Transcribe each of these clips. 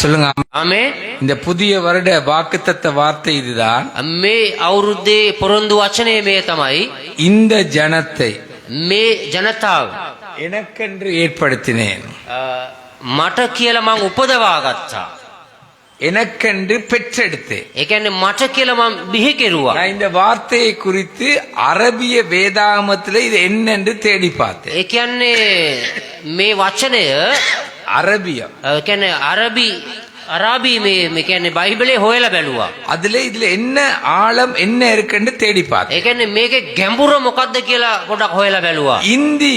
சொல்லுங்க. ආමේ இந்த புதிய வருட வாக்குத்தத்த வார்த்தை இதுதான். මේ අවුරුද්දේ පොරොන්දු වචනේ මේ තමයි. இந்த ஜனத்தை මේ ජනතාව எனக்கென்று ஏற்படுத்தினேன், මට කියලා මං උපදවා ගත්තා. எனக்கென்று பெற்றெடுத்தேன். ඒ කියන්නේ මට කියලා මං බිහි කෙරුවා. நான் இந்த வார்த்தையை குறித்து அரபிய வேதாகமத்தில் இது என்னென்று தேடி பார்த்தேன். ඒ කියන්නේ මේ වචනය அரபியம் කියන්නේ අරාබි මේ කියන්නේ බයිබලේ හොයලා බැලුවා. அதுல இதுல என்ன ஆழம் என்ன இருக்குன்னு தேடி ඒ பார்த்தேன். කියන්නේ මේකේ ගැඹුර මොකද්ද කියලා පොඩක් හොයලා බැලුවා. இந்தி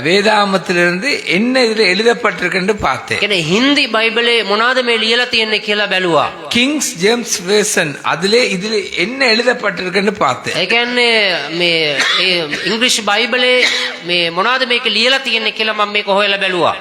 வேதாகமத்திலிருந்து என்ன இதுல எழுதப்பட்டிருக்குன்னு பார்த்தேன். කියන්නේ හින්දි බයිබලේ මොනවාද මේ ලියලා තියෙන්නේ කියලා බැලුවා. கிங்ஸ் ஜேம்ஸ் வேர்சன் அதுல இதுல என்ன எழுதப்பட்டிருக்குன்னு பார்த்தேன். ඒ කියන්නේ මේ ඉංග්‍රීසි බයිබලේ මේ මොනවාද මේක ලියලා තියෙන්නේ කියලා මම මේක හොයලා බැලුවා.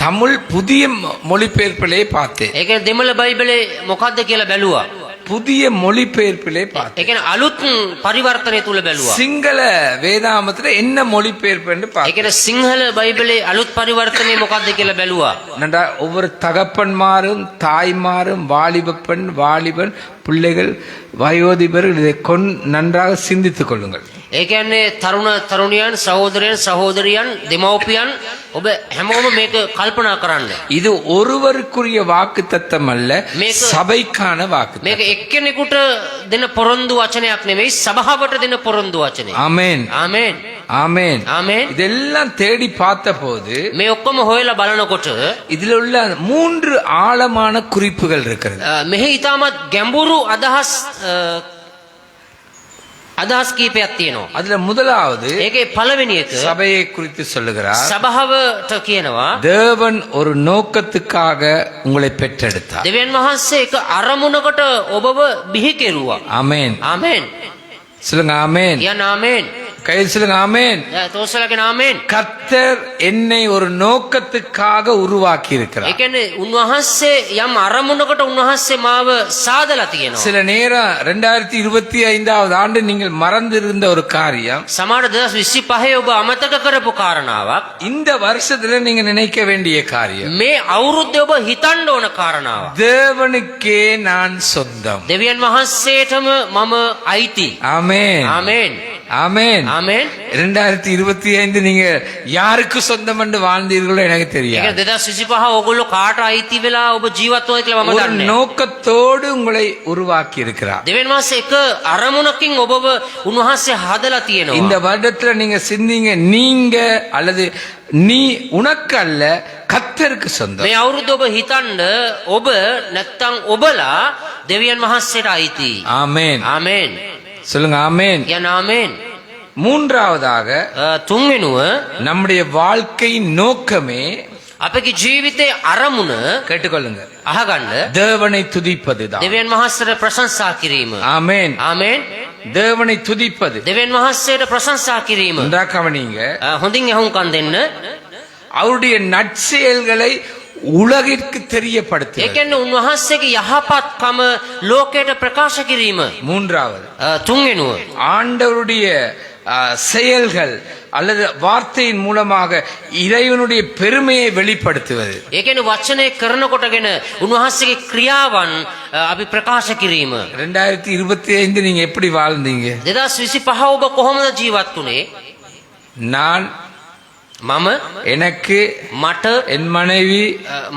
தமிழ் புதிய மொழிபெயர்ப்பிலே பார்த்தேன். ඒ කියන්නේ දෙමළ බයිබලේ මොකද්ද කියලා බැලුවා. புதிய மொழிபெயர்ப்பிலே பார்த்தேன். ඒ කියන්නේ අලුත් පරිවර්තනය තුල බැලුවා. சிங்கள வேதாகமத்துல என்ன மொழிபெயர்ப்புன்னு ඒ பார்த்தேன். කියන්නේ සිංහල බයිබලේ අලුත් පරිවර්තනය මොකද්ද කියලා බැලුවා. நன்றா ஒவ்வொரு தகப்பன்மாரும் தாய்மாரும் வாலிப பெண் வாலிபன் பிள்ளைகள் வயோதிபர்கள் இதை நன்றாக சிந்தித்துக் கொள்ளுங்கள். ඒ කියන්නේ තරුණ තරුණියන් සහෝදරයන් සහෝදරියන් දෙමව්පියන් ඔබ හැමෝම මේක කල්පනා කරන්න. இது ஒருவருக்குரிய வாக்குத்தத்தம் அல்ல, சபைக்கான வாக்கு. මේක එක්කෙනෙකුට දෙන පොරොන්දු වචනයක් නෙවෙයි, සභාවට දෙන පොරොන්දු වචනය. ஆமென் ආමේන් ஆமென் ආමේන්. இதெல்லாம் தேடி பார்த்த போது මේ ඔක්කොම හොයලා බලනකොට இதுல உள்ள 3 ஆழமான குறிப்புகள் இருக்கிறது. මෙහි ඉතාමත් ගැඹුරු අදහස් කීපයක් තියෙනවා. அதுல முதலாவது ඒකේ පළවෙනි එක சபையை குறித்து சொல்லுகிறார். සභාවට කියනවා தேவன் ஒரு நோக்கத்துக்காக உங்களை பெற்றெடுத்தார். දෙවියන් වහන්සේ එක අරමුණකට ඔබව බිහි කෙරුවා. ஆமென் ආමේන්. சொல்லுங்க ஆமென். යන ආමේන්. கையில் சொல்லுங்க ஆமென். තෝසලගෙන ආමේන්. கர்த்தர் என்னை ஒரு நோக்கத்துக்காக உருவாக்கி ඒ இருக்கிறார். කියන්නේ උන්වහන්සේ යම් අරමුණකට උන්වහන්සේ මාව සාදලා තියෙනවා. சில நேரம் 2025வது ஆண்டு நீங்கள் மறந்திருந்த ஒரு காரியம் සමහර 2025 ඔබ අමතක කරපු කාරණාවක් இந்த வருஷத்துல நீங்க நினைக்க வேண்டிய காரியம், මේ අවුරුද්දේ ඔබ හිතන්න ඕන කාරණාවක්. தேவனுக்கே நான் சொந்தம். දෙවියන් වහන්සේටම මම අයිති. ஆமென் ආමේන්. ஆமென் ආමේන්. 2025 நீங்க யாருக்கு சொந்தம் என்று வாழ்ந்தீர்களோ எனக்கு ඒක தெரியாது. 2025 ඔයගොල්ලෝ කාට අයිති වෙලා ඔබ ජීවත් වෙනවා කියලා මම ஒரு දන්නේ. நோக்கத்தோடு உங்களை உருவாக்கி இருக்கிறார். දෙවියන් වහන්සේ එක අරමුණකින් ඔබව උන්වහන්සේ හදලා තියෙනවා. இந்த வருடத்துல நீங்க சிந்திங்க, நீங்க அல்லது நீ உனக்கு அல்ல கர்த்தருக்கு சொந்தம். මේ අවුරුද්ද ඔබ හිතන්න ඔබ නැත්තම් ඔබලා දෙවියන් වහන්සේට අයිති. ஆமென் ආමේන්. சொல்லுங்க ஆமென். යන ආමේන්. மூன்றாவதாக තුන්වෙනුව நம்முடைய வாழ்க்கையின் நோக்கமே, අපගේ ජීවිතේ අරමුණ கேட்டுக்கொள்ளுங்க, අහගන්න தேவனை துதிப்பதுதான். දෙවියන් වහන්සේට ප්‍රශංසා කිරීම. ஆமென். ආමේන්. தேவனை துதிப்பது. දෙවියන් වහන්සේට ප්‍රශංසා කිරීම. நன்றா கவனிங்க. හොඳින් අහුම්කම් දෙන්න. அவருடைய நற்செயல்களை உலகிற்கு ඒ தெரியப்படுத்துவது. කියන්නේ உන්වහන්සේගේ යහපත්කම ලෝකයට ප්‍රකාශ කිරීම. மூன்றாவது තුන්වෙනුව ஆண்டவருடைய செயல்கள் அல்லது வார்த்தையின் மூலமாக இறைவனுடைய பெருமையை வெளிப்படுத்துவது. ඒ කියන්නේ වචනේ කරනකොටගෙන උන්වහන්සේගේ ක්‍රියාවන් අපි ප්‍රකාශ කිරීම. 2025 நீங்க எப்படி வாழ்ந்தீங்க? 2025 ඔබ කොහොමද ජීවත් වුනේ? நான், මම, எனக்கு, මට, என் மனைவி,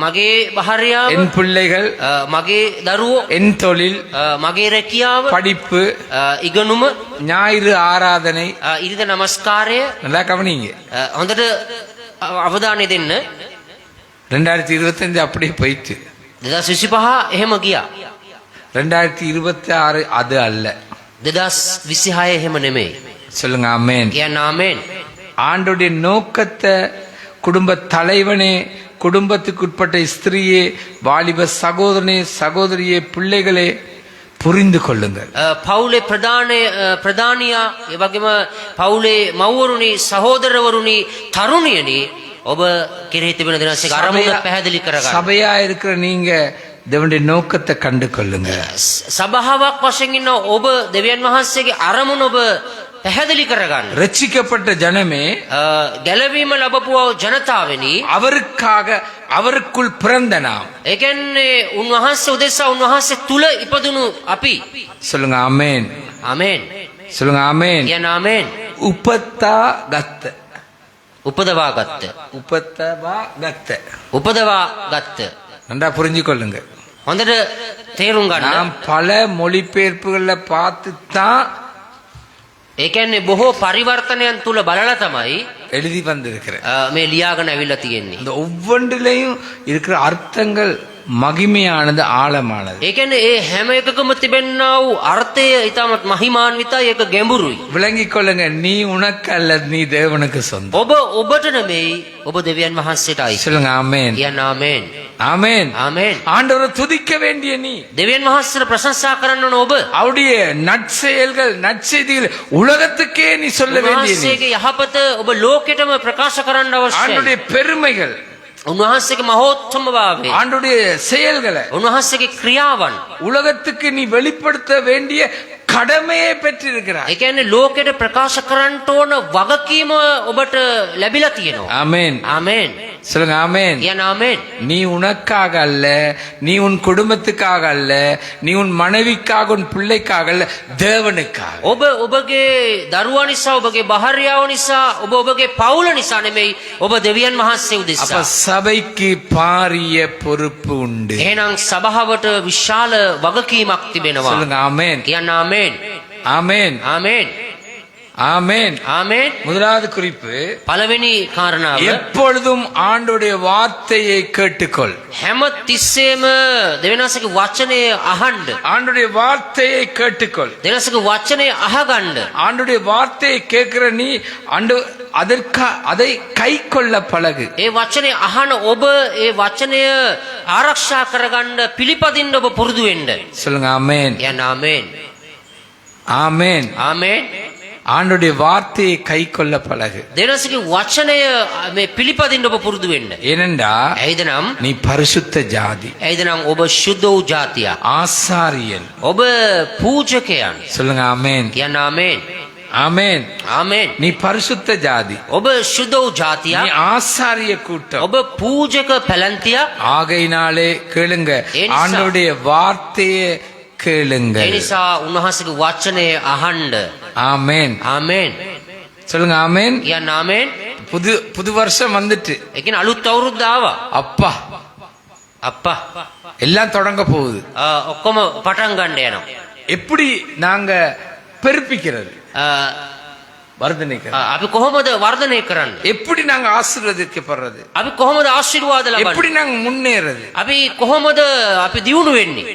මගේ භාර්යාව, என் பிள்ளைகள், මගේ දරුවෝ, என் தொழில், මගේ රැකියාව, படிப்பு, ඉගෙනුම, ஞாயிறு ஆராதனை. ඉරිද නමස්කාරය. நல்லா கவனிங்க. හොඳට අවධානය දෙන්න. 2025 அப்படியே போயிட்டு 2025 එහෙම ගියා. 2026 அது அல்ல. 2026 එහෙම නෙමෙයි. சொல்லுங்க ஆமென். කියන්න ආමේන්. ஆண்டுடைய நோக்கத்தை குடும்ப தலைவனே, குடும்பத்துக்குட்பட்ட ஸ்திரீயே, வாலிப சகோதரனே, சகோதரியே, பிள்ளைகளே புரிந்து கொள்ளுங்கள். පවුලේ ප්‍රධානියා, ඒ වගේම පවුලේ මව්වරුනි, සහෝදරවරුනි, තරුණියනි, ඔබ කෙරෙහි තිබෙන දිනසික අරමුණ පැහැදිලි කරගන්න. சபையா இருக்கிற நீங்க தேவனுடைய நோக்கத்தை கண்டு கொள்ளுங்க. සභාවක් වශයෙන් ඉන්න ඔබ දෙවියන් වහන්සේගේ අරමුණ ඔබ පැහැදිලි කරගන්න. ரட்சிக்கப்பட்ட ஜனமே ගැලවීම ලැබපු ජනතාවෙනි அவருக்காக அவருக்குள் பிறந்த நாம். ඒ කියන්නේ උන්වහන්සේ උදෙසා උන්වහන්සේ තුල ඉපදුණු අපි. சொல்லுங்க ஆமென். ආමේන්. சொல்லுங்க ஆமென். කියන ආමේන්. උපතා ගත්ත. උපදවා ගත්ත. உபத்தவா கத்த. උපදවා ගත්ත. நன்றா புரிஞ்சுக்கொள்ளுங்க. හොඳට තේරුම් ගන්න. நாம் பல மொழிபெயர்ப்புகள்ல பார்த்து தான் ඒ කියන්නේ බොහෝ පරිවර්තනයන් තුල බලලා තමයි எழுதி வந்திருக்கிறேன். මේ ලියාගෙන ඇවිල්ලා තියෙන්නේ. இந்த ஒவ்வொன்றிலையும் இருக்கிற அர்த்தங்கள் மகிமையானது, ஆழமானது. ඒ කියන්නේ ඒ හැම එකකම තිබෙනා වූ අර්ථය ඊටමත් මහිමාන්විතයි, ඒක ගැඹුරුයි. விளங்கிக் கொள்ளுங்க, நீ உனக்கு அல்ல, நீ தேவனுக்கு சொந்தம். ඔබ ඔබට නෙමෙයි, ඔබ දෙවියන් වහන්සේටයි. சொல்லுங்க ஆமென். කියන ආමේන්. ஆமென். ආමේන්. ஆண்டவரை துதிக்க வேண்டிய நீ, දෙවියන් වහන්සේට ප්‍රශංසා කරන්න ඕන ඔබ. அவருடைய நற்செயல்கள், நற்செய்திகள் உலகத்துக்கே நீ சொல்ல வேண்டிய நீ. උන්වහන්සේගේ යහපත ඔබ ලෝකෙටම ප්‍රකාශ කරන්න අවශ්‍යයි. ஆண்டுடைய பெருமைகள், උන්වහන්සේගේ මහෝත්තම භාවය, ஆண்டுடைய செயல்களை උන්වහන්සේගේ ක්‍රියාවන් உலகத்துக்கு நீ வெளிப்படுத்த வேண்டிய கடமையை பெற்றிருக்கிறாய். ඒ කියන්නේ ලෝකෙට ප්‍රකාශ කරන්න ඕන වගකීම ඔබට ලැබිලා තියෙනවා. ஆமென். ආමේන්. சொல்லுங்க ஆமென். කියන ආමේන්. நீ உனக்காக அல்ல, நீ உன் குடும்பத்துக்காக அல்ல, நீ உன் மனைவிக்காக, உன் பிள்ளைக்காக அல்ல, தேவனுக்காக. ඔබ ඔබගේ දරුවා නිසා, ඔබගේ භාර්යාව නිසා, ඔබ ඔබගේ පවුල නිසා නෙමෙයි, ඔබ දෙවියන් වහන්සේ அப்ப උදෙසා. சபைக்கு பாரிய பொறுப்பு உண்டு. එහෙනම් සභාවට විශාල වගකීමක් තිබෙනවා. சொல்லுங்க ஆமென். කියන ආමේන්. ஆமென். ආමේන්. ஆமென். ආමේන්. முதலாவது குறிப்பு, පළවෙනි කාරණාව, எப்பொழுதும் ஆண்டுடைய வார்த்தையை கேட்டுக்கொள். හැම තිස්සෙම දෙවියන්වහන්සේගේ වචනය අහන්න. ஆண்டுடைய வார்த்தையை கேட்டுக்கொள். දෙවියන්වහන්සේගේ වචනය අහගන්න. ஆண்டுடைய வார்த்தையை கேட்கிற நீ அதை கை கொள்ள பழகு. ඒ වචනය අහන ඔබ ඒ වචනය ආරක්ෂා කරගන්න පිළිපදින්න ඔබ පුරුදු වෙන්න. சொல்லுங்க ஆமென். කියන ආමේන්. ஆமென். ආමේන්. ஆண்டுடைய வார்த்தையை கை கொள்ள பழகு. දෙවියන්වහන්සේගේ වචනය මේ පිළිපදින්න ඔබ පුරුදු වෙන්න. ஏனென்றா ඇයිදනම් நீ பரிசுத்த ஜாதி, ඇයිදනම් ඔබ ශුද්ධ වූ ජාතියක්. ஆசாரியன். ඔබ පූජකයන්. சொல்லுங்க ஆமென். කියන ආමේන්. ஆமென். ආමේන්. நீ பரிசுத்த ஜாதி, ඔබ ශුද්ධ වූ நீ ජාතියක්. ஆசாரிய கூட்டம். ඔබ පූජක පැලැන්තියක්. ஆகையினாலே கேளுங்க, ஏனிசா. ஆண்டவருடைய வார்த்தையை கேளுங்க. ඒ නිසා උන්වහන්සේගේ වචනය අහන්න. ஆமென். ආමේන්. சொல்லுங்க ஆமென். කියන ආමේන්. புது வருஷம் வந்துட்டு, ඒ කියන්නේ අලුත් අවුරුද්ද ආවා. அப்பா අප්පා எல்லாம் தொடங்க போகுது. ඔක්කොම පටන් ගන්න යනවා. எப்படி நாங்க பெருப்பிக்கிறது, வர்தனைக்கிறது, අපි කොහොමද වර්ධනය කරන්නේ? எப்படி நாங்க ஆசீர்வதிக்கப்படுறது, අපි කොහොමද ආශිර්වාද எப்படி ලබන්නේ? நாங்க முன்னேறது. අපි කොහොමද අපි දියුණු වෙන්නේ?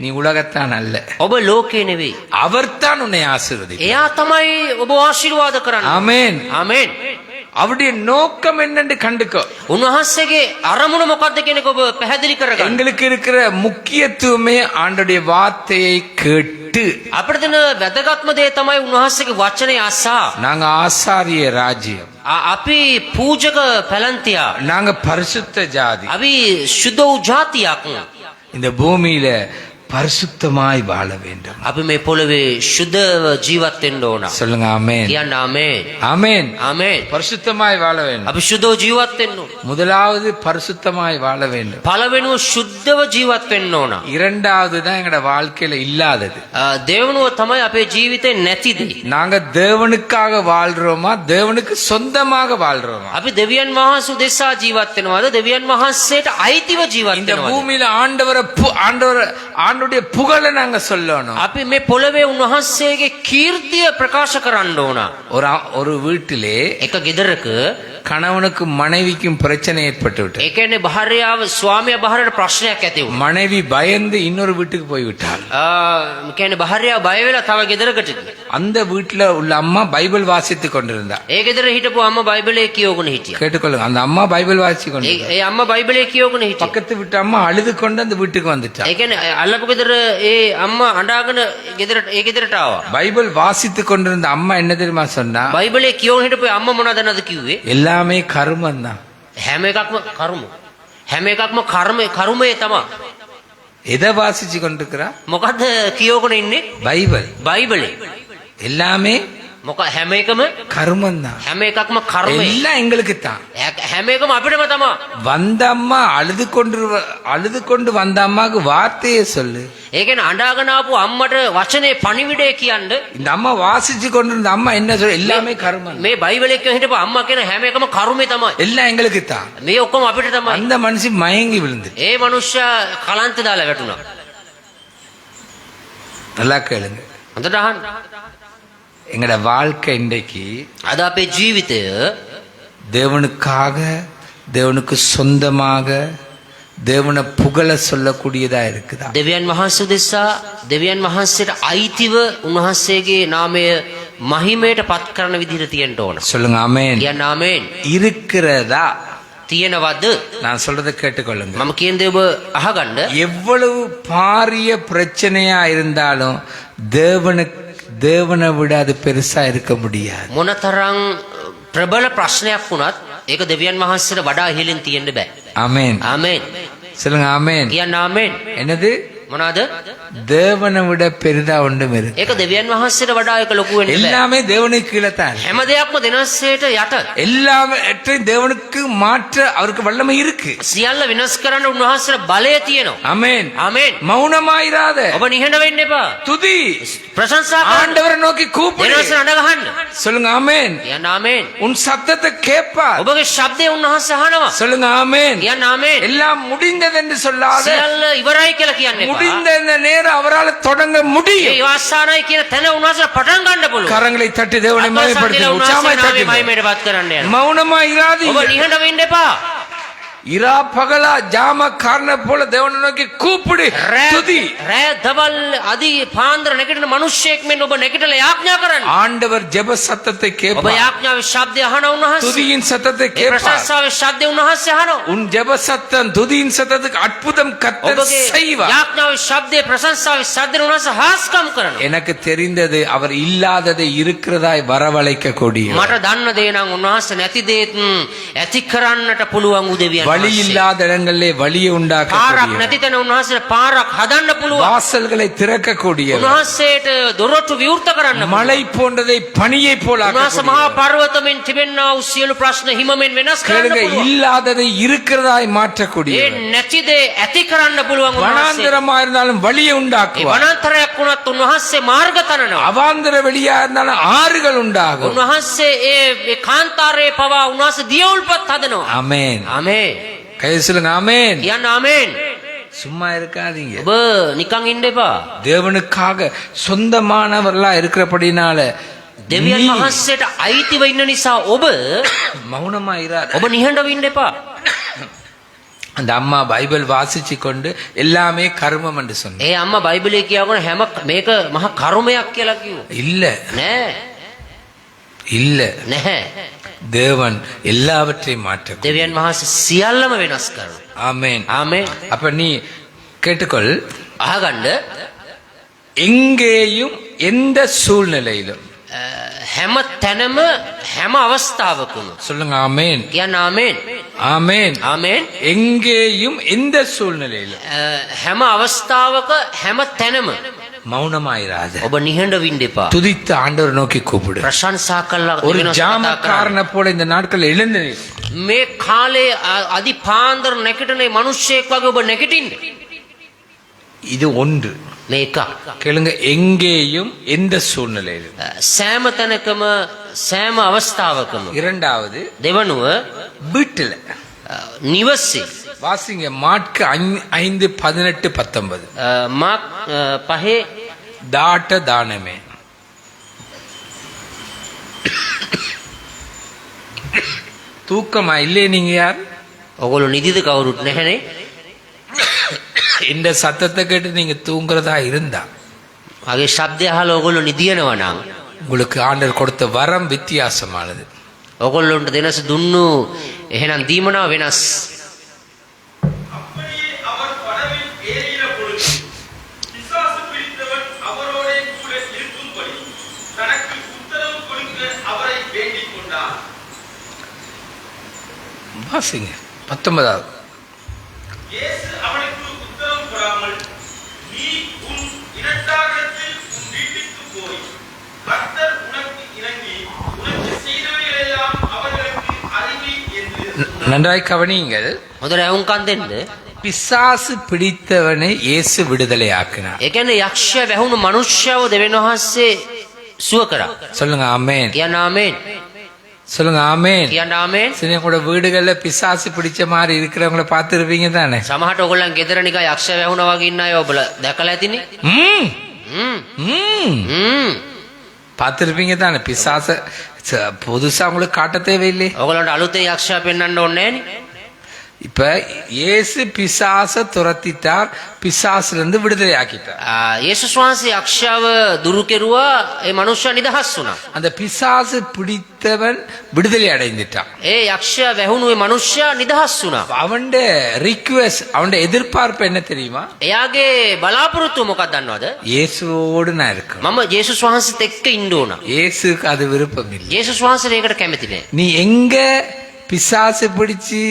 நீ உலகத்தான் அல்ல, ඔබ ලෝකේ නෙවෙයි. அவர்தான் உன்னை ஆசீர்வதி. එයා තමයි ඔබ ආශිර්වාද කරන්නේ. ஆமென். ආමේන්. அவருடைய நோக்கம் என்னன்னு கண்டுக்கோ. උන්වහන්සේගේ අරමුණ මොකක්ද කියන එක ඔබ පැහැදිලි කරගන්න. எங்களுக்கு இருக்கிற முக்கியத்துவமே ஆண்டவருடைய வார்த்தையை கேட்டு. අපිට දෙන වැදගත්ම දේ තමයි උන්වහන්සේගේ වචනය අසා. நாங்க ஆசாரிய ராஜ்யம், අපි පූජක පැලැන්තියා. நாங்க பரிசுத்த ஜாதி. අපි ශුද්ධ වූ ජාතියක්. இந்த பூமியில பரிசுத்தமாய் வாழ வேண்டும். අපි මේ පොළවේ ශුද්ධව ජීවත් වෙන්න ඕන. சொல்லுங்க ஆமென். කියන්න ආමේන්. ஆமென். ආමේන්. பரிசுத்தமாய் வாழ வேண்டும். අපි ශුද්ධව ජීවත් වෙන්න ඕන. முதலாவது பரிசுத்தமாய் வாழ வேண்டும். පළවෙනුව ශුද්ධව ජීවත් වෙන්න ඕන. இரண்டாவது தான் எங்கட வாழ்க்கையில இல்லாதது. දෙවනුව තමයි අපේ ජීවිතේ නැතිද. நாங்க தேவனுக்காக வாழ்றோமா, தேவனுக்கு சொந்தமாக வாழ்றோமா? අපි දෙවියන් වහන්සේ උදෙසා ජීවත් වෙනවද, දෙවියන් වහන්සේට අයිතිව ජීවත් இந்த වෙනවද? பூமியில ஆண்டவருடைய புகழை நாங்க சொல்லணும். අපි මේ පොළවේ උන්වහන්සේගේ කීර්තිය ප්‍රකාශ කරන්න ඕන. ஒரு வீட்டிலே එක ගෙදරක கணவனுக்கு மனைவிக்கும் பிரச்சனை ஏற்பட்டு விட்டது. ඒ කියන්නේ භාර්යාව ස්වාමියා භාර්යාවට ප්‍රශ්නයක් ඇති වුණා. மனைவி பயந்து இன்னொரு வீட்டுக்கு போய் விட்டாள். කියන්නේ භාර්යාව බය වෙලා තව ගෙදරකට ගියා. அந்த வீட்டுல உள்ள அம்மா பைபிள் வாசித்து கொண்டிருந்தா. ඒ ගෙදර හිටපු අම්මා බයිබලයේ කියවගෙන හිටියා. கேட்டுக்கொள்ளுங்க, அந்த அம்மா பைபிள் வாசிச்சு கொண்டு ඒ අම්මා බයිබලයේ කියවගෙන හිටියා. பக்கத்து வீட்டு அம்மா அழுது கொண்டு அந்த வீட்டுக்கு வந்துட்டா. ඒ කියන්නේ අල්ලපු ගෙදර ඒ අම්මා අඬාගෙන ගෙදරට ආවා. பைபிள் வாசித்து கொண்டிருந்த அம்மா என்ன தெரியுமா சொன்னா? බයිබලයේ කියවගෙන හිටපු අම්මා මොනවද නැද්ද කිව්වේ? எல்லாமே கர்மம் தான். හැම එකක්ම කර්ම. හැම එකක්ම කර්මය තමයි. எதை வாசிச்சு கொண்டிருக்கிறா? මොකද්ද කියවගෙන ඉන්නේ? பைபிள். බයිබලේ. எல்லாமே මොක හැම එකම கர்மம் தான். හැම එකක්ම කර්මය. எல்லாம் எங்களுக்கு தான். හැම එකම අපිටම තමයි. வந்த அம்மா அழுது கொண்டு வந்த அம்மாவுக்கு வார்த்தையே சொல்லு. ඒ කියන්නේ අඬාගෙන ආපු අම්මට වචනේ පණිවිඩය කියන්න இந்த அம்மா வாசிச்சு கொண்டிருந்த அம்மா என்ன சொல்ல, எல்லாமே கர்மம். මේ බයිබලෙක් හිටපු අම්මා කියන හැම එකම කර්මය තමයි. எல்லாம் எங்களுக்கு தான். මේ ඔක්කොම අපිට තමයි. அந்த மனுஷன் மயங்கி விழுந்து. ඒ මනුෂ්‍යයා කලන්ත දාලා වැටුණා. நல்லா கேளுங்க. හොඳට අහන්න. எங்கட வாழ்க்கை இன்றைக்கு අද අපේ ජීවිතය தேவனுக்காக, தேவனுக்கு சொந்தமாக, தேவனை புகழ சொல்லக்கூடியதா இருக்குதா? දෙවියන් වහන්සේ දෙසා දෙවියන් වහන්සේට අයිතිව උන්වහන්සේගේ නාමය මහිමයට පත් කරන විදිහට තියෙන්න ඕන. சொல்லுங்க ஆமென். කියන්න ආමේන්. இருக்கிறதா? තියෙනවද? நான் சொல்றதை கேட்டுக்கொள்ளுங்க. මම කියන දේ ඔබ අහගන්න. எவ்வளவு பாரிய பிரச்சனையா இருந்தாலும் தேவனை விட அது பெருசா இருக்க முடியாது. මොනතරම් ප්‍රබල ප්‍රශ්නයක් වුණත් ඒක දෙවියන් වහන්සේට වඩා ඉහළින් තියෙන්න බෑ. ஆமென். ආමේන්. சொல்லுங்க ஆமென். කියන්න ආමේන්. என்னது? මොනවාද? தேவனை விட பெரிதா ஒன்றும் இருக்கு. ඒක දෙවියන් වහන්සේට වඩා ඒක ලොකු වෙන්න බෑ. எல்லாமே தேவனுக்கு கீழே தான். හැම දෙයක්ම දෙනස්සේට යට. எல்லாமே தேவனுக்கு மாற்ற அவருக்கு வல்லமை இருக்கு. සියල්ල විනාශ කරන්න උන්වහන්සේට බලය තියෙනවා. ஆமென். ආමේන්. மௌனமாயிராத. ඔබ නිහඬ වෙන්න එපා. துதி. ප්‍රශංසා කරන්න. ஆண்டவரை நோக்கி கூப்பிடு. දෙනස්සට අඬ ගහන්න. சொல்லுங்க ஆமென். කියන්න ආමේන්. உன் சத்தத்தை கேட்பார். ඔබගේ ශබ්දය උන්වහන්සේ අහනවා. சொல்லுங்க ஆமென். කියන්න ආමේன். எல்லாம் முடிந்தது என்று சொல்லாத, සියල්ල ඉවරයි කියලා කියන්න එපා. முடிந்த இந்த நேரம் அவரால் தொடங்க ඒ முடியும். වාසනායි කියන තැන උන්වහන්සේට පටන් ගන්න පුළුවන්. கரங்களை தட்டி தேவனை மகிமைப்படுத்துங்க. உற்சாகமாய் தட்டி. මහිමයට පත් කරන්න යනවා. மௌனமா ඔබ இராதீங்க. නිහඬ වෙන්න එපා. இரா பகலா ஜாம காரண போல தேவனை நோக்கி கூப்பிடு. துதி. රෑ දවල් අදී පාන්දර නැගිටින මිනිස්සෙක් මෙන්න ඔබ නැගිටලා යාඥා කරන්න. ஆண்டவர் ஜெப சத்தத்தை ඔබ கேட்பார். යාඥාවේ ශබ්දය අහන උන්වහන්සේ. துதியின் சத்தத்தை ඒ கேட்பார். ප්‍රශංසාවේ ශබ්දය උන්වහන්සේ අහනවා. உன் ஜெப சத்தம் துதியின் சத்தத்துக்கு அற்புதம் கர்த்தர் ඔබගේ செய்வார். යාඥාවේ ශබ්දය ප්‍රශංසාවේ ශබ්දය උන්වහන්සේ හාස්කම් කරනවා. எனக்கு தெரிந்தது அவர் இல்லாததை இருக்கிறதாய் வரவழைக்க கூடிய, මට දන්න දේ නම් උන්වහන්සේ නැති දේත් ඇති කරන්නට පුළුවන් උදවියන් வழி වහන්සේ. இல்லாத இடங்களிலே வழியை உண்டாக்க පාරක් கூடிய, නැති තැන උන්වහන්සේ පාරක් හදන්න පුළුවන්. வாசல்களை திறக்க கூடிய, උන්වහන්සේට දොරටු විවෘත කරන්න පුළුවන්. மலை போன்றதை பனியை போல උන්වහන්සේ මහා පර්වතමෙන් තිබෙනා වූ සියලු ප්‍රශ්න හිමෙන් වෙනස් කරන්න கேளுங்க, පුළුවන්. இல்லாததை இருக்கிறதாய் மாற்றக்கூடிய, ඒ නැති දේ ඇති කරන්න පුළුවන් උන්වහන්සේ. வனாந்திரமா இருந்தாலும் வழியை ඒ உண்டாக்குவார். වනාන්තරයක් වුණත් උන්වහන්සේ මාර්ග තනනවා. அவாந்திர வெளியா இருந்தாலும் ஆறுகள் உண்டாகும். උන්වහන්සේ ඒ කාන්තාරයේ පවා උන්වහන්සේ දියවුල්පත් හදනවා. ஆமென். ආමේන්. கை சொல்லுங்க ஆமென். කියන්න ආමේන්. சும்மா இருக்காதீங்க. ඔබ නිකන් ඉන්න එපා. தேவனுக்காக சொந்தமானவர்களா இருக்கிறபடினால දෙවියන් நீ වහන්සේට අයිතිව ඉන්න නිසා ඔබ மௌனமா இராத. ඔබ නිහඬව ඉන්න එපා. அந்த அம்மா பைபிள் வாசிச்சு கொண்டு எல்லாமே கர்மம் என்று சொன்ன. ඒ අම්මා බයිබලයේ කියවන හැම මේක මහා කර්මයක් කියලා කිව්වා. இல்ல නෑ. இல்ல, නැහැ. தேவன் எல்லாவற்றையும் மாற்ற. දෙවියන් වහන්සේ සියල්ලම වෙනස් කරනවා. ஆமென். ආමේන්. அப்ப நீ கேட்டுக்கொள், අහගන්න. எங்கேயும் எந்த சூழ்நிலையிலும் හැම තැනම හැම අවස්ථාවකම சொல்லுங்க ஆமென். කියන්න ආමේන්. ஆமென். ආමේන්. எங்கேயும் எந்த சூழ்நிலையிலும் හැම අවස්ථාවක හැම තැනම மௌனமாயிராத. ඔබ නිහඬව ඉන්න එපා. துதித்து ஆண்டவர் நோக்கி கூப்பிடு. ප්‍රශංසා කළා ஒரு වෙනස් කතා කරන්න. ஜாமக்காரனை போல இந்த நாட்கள் எழுந்து நில். මේ කාලේ අදි පාන්දර නැගිටින මිනිස්සෙක් වගේ ඔබ නැගිටින්න. இது ஒன்று. මේ එකක්. கேளுங்க, எங்கேயும் எந்த சூழ்நிலையிலும். සෑම තැනකම සෑම අවස්ථාවකම. இரண்டாவது, දෙවනුව வீட்டுல නිවසේ. வாசிங்க மாற்கு 5:18-19. මාක් පහේ தாட்ட தானமே. தூக்கமா இல்லையே நீங்க யார்? ඔගොල්ලෝ නිදිද කවුරුත් නැහැනේ. இந்த சத்தத்தை கேட்டு நீங்க தூங்குறதா இருந்தா මගේ ශබ්දය අහලා ඔගොල්ලෝ නිදිනවා නම් உங்களுக்கு ஆண்டவர் கொடுத்த வரம் வித்தியாசமானது. ඔගොල්ලොන්ට දෙනස දුන්නු එහෙනම් දීමනාව වෙනස්. அப்படியே அவர் படவில் ஏறின பொழுது பிசாசு பிடித்தவன் அவரோடே கூட இருக்கும்படி தனக்கு உத்தரவு கொடுக்க அவரை வேண்டிக் கொண்டார். வாசிங்க 19வது. இயேசு அவனுக்கு உத்தரவு கொடாமல், நீ உன் இரண்டாகத்தில் உன் வீட்டுக்கு போய் கர்த்தர் உனக்கு நன்றாய் கவனியுங்கள். හොඳට ඇහුම්කන් දෙන්න. பிசாசு பிடித்தவனை இயேசு விடுதலை ஆக்கினார். ඒ කියන්නේ යක්ෂය වැහුණු මනුෂ්‍යව දෙවියන් වහන්සේ සුව කරා. சொல்லுங்க ஆமென். කියන්න ආමේන්. சொல்லுங்க ஆமென். කියන්න ආමේන්. சில கூட வீடுகள்ல பிசாசு பிடிச்ச மாதிரி இருக்கிறவங்கள பார்த்திருப்பீங்க தானே. සමහරට ඔයගොල්ලන් ගෙදර නිකන් යක්ෂය වැහුණා වගේ ඉන්න අය ඔබලා දැකලා ඇතිනේ. ம், ம் ம். ம் பார்த்திருப்பீங்க தானே. பிசாச புதுசா உங்களுக்கு காட்ட தேவையில்லை. ඔයගොල්ලන්ට අලුතෙන් යක්ෂයා පෙන්වන්න ඕනේ නෑනේ. இப்ப இயேசு பிசாச துரத்திட்டார், பிசாசுல இருந்து விடுதலை ஆக்கிட்டார். යේසුස් වහන්සේ යක්ෂයාව දුරු කෙරුවා, ඒ මනුෂ්‍යයා නිදහස් වුණා. அந்த பிசாசு பிடித்தவன் விடுதலை அடைந்துட்டான். ඒ යක්ෂයා වැහුණු ඒ මනුෂ්‍යයා නිදහස් වුණා. அவன் ரிக்வெஸ்ட், அவன் எதிர்பார்ப்பு என்ன தெரியுமா? එයාගේ බලාපොරොත්තුව මොකක්ද දන්නවද? இயேசுவோடு நான் இருக்கேன். මම යේසුස් වහන්සේත් එක්ක ඉන්න ඕන. இயேசுக்கு அது விருப்பம் இல்லை. යේසුස් වහන්සේ ඒකට කැමති නෑ. நீ எங்க பிசாசு பிடிச்சு